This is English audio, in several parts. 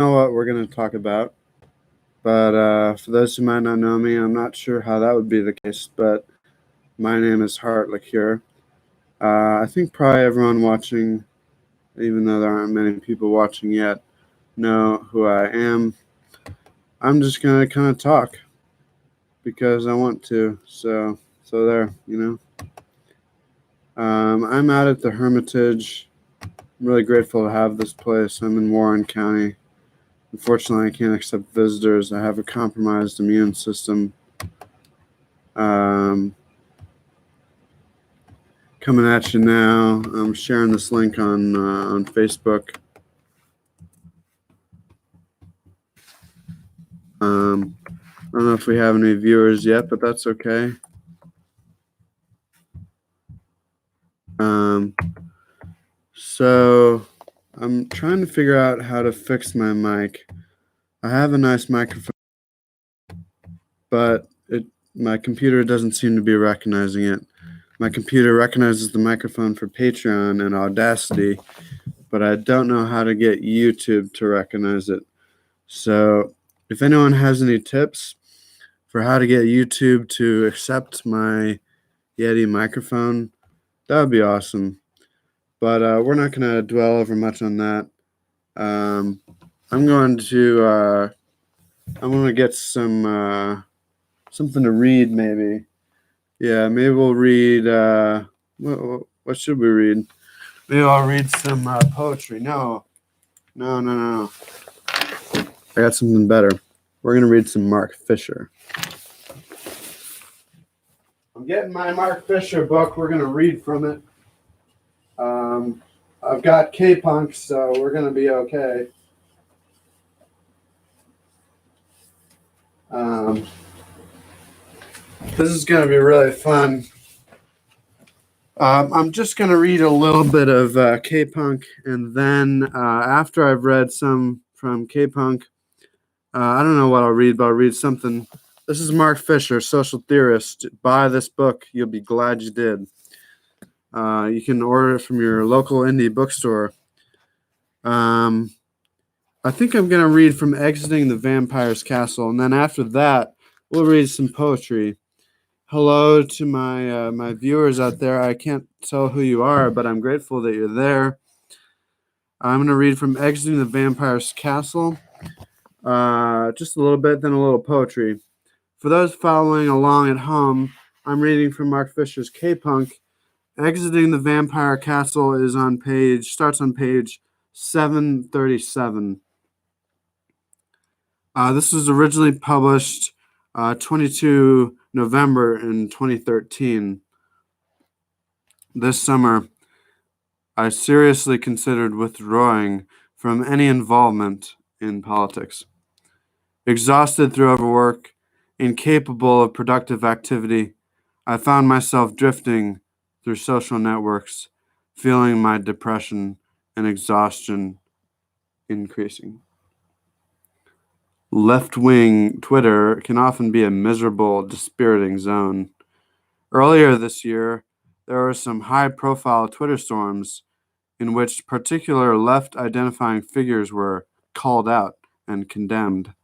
Know what we're going to talk about. But for those who might not know me, I'm not sure how that would be the case. But my name is Hart Liqueur. I think probably everyone watching, even though there aren't many people watching yet, know who I am. I'm just going to kind of talk because I want to. So there, I'm out at the Hermitage. I'm really grateful to have this place. I'm in Warren County. Unfortunately, I can't accept visitors. I have a compromised immune system. Um, Coming at you now. I'm sharing this link on Facebook. I don't know if we have any viewers yet, but that's okay. So I'm trying to figure out how to fix my mic. I have a nice microphone, but my computer doesn't seem to be recognizing it. My computer recognizes the microphone for Patreon and Audacity, but I don't know how to get YouTube to recognize it. So if anyone has any tips for how to get YouTube to accept my Yeti microphone, that would be awesome. But we're not going to dwell over much on that. I'm going to get something to read, maybe. Yeah, maybe we'll read. What should we read? Maybe I'll read some poetry. No. I got something better. We're going to read some Mark Fisher. I'm getting my Mark Fisher book. We're going to read from it. I've got K-Punk, so we're going to be okay. This is going to be really fun. I'm just going to read a little bit of K-Punk, and then after I've read some from K-Punk, I don't know what I'll read, but I'll read something. This is Mark Fisher, social theorist. Buy this book. You'll be glad you did. You can order it from your local indie bookstore. I think I'm going to read from Exiting the Vampire's Castle, and then after that, we'll read some poetry. Hello to my viewers out there. I can't tell who you are, but I'm grateful that you're there. I'm going to read from Exiting the Vampire's Castle, just a little bit, then a little poetry. For those following along at home, I'm reading from Mark Fisher's K-Punk. Exiting the Vampire Castle starts on page 737. This was originally published 22 November in 2013. This summer, I seriously considered withdrawing from any involvement in politics. Exhausted through overwork, incapable of productive activity, I found myself drifting through social networks, feeling my depression and exhaustion increasing. Left-wing Twitter can often be a miserable, dispiriting zone. Earlier this year, there were some high-profile Twitter storms in which particular left-identifying figures were called out and condemned.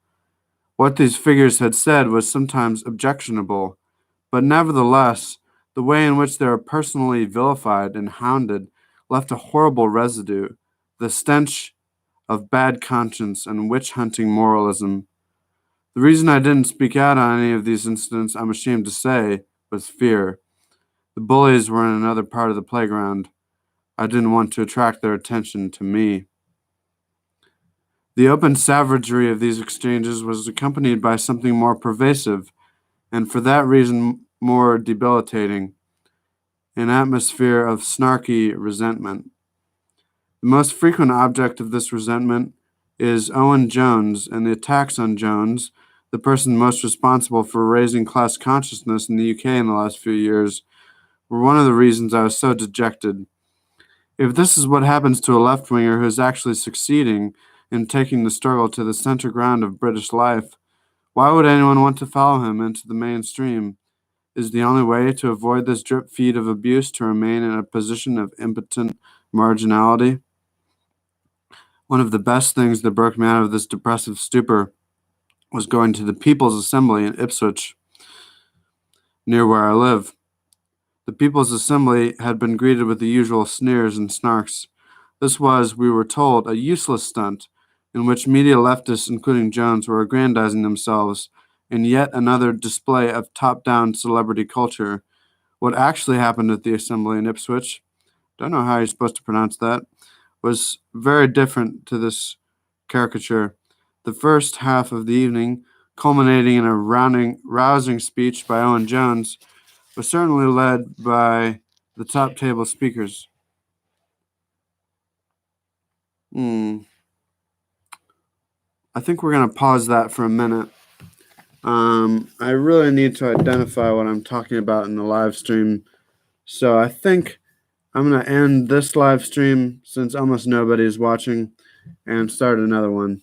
What these figures had said was sometimes objectionable, but nevertheless, the way in which they were personally vilified and hounded left a horrible residue, the stench of bad conscience and witch-hunting moralism. The reason I didn't speak out on any of these incidents, I'm ashamed to say, was fear. The bullies were in another part of the playground. I didn't want to attract their attention to me. The open savagery of these exchanges was accompanied by something more pervasive, and for that reason more debilitating, an atmosphere of snarky resentment. The most frequent object of this resentment is Owen Jones, and the attacks on Jones, the person most responsible for raising class consciousness in the UK in the last few years, were one of the reasons I was so dejected. If this is what happens to a left-winger who is actually succeeding in taking the struggle to the center ground of British life, why would anyone want to follow him into the mainstream? Is the only way to avoid this drip feed of abuse to remain in a position of impotent marginality? One of the best things that broke me out of this depressive stupor was going to the People's Assembly in Ipswich, near where I live. The People's Assembly had been greeted with the usual sneers and snarks. This was, we were told, a useless stunt in which media leftists, including Jones, were aggrandizing themselves in yet another display of top-down celebrity culture. What actually happened at the assembly in Ipswich, don't know how you're supposed to pronounce that, was very different to this caricature. The first half of the evening, culminating in a rousing speech by Owen Jones, was certainly led by the top table speakers. I think we're going to pause that for a minute. I really need to identify what I'm talking about in the live stream. So I think I'm going to end this live stream since almost nobody is watching and start another one.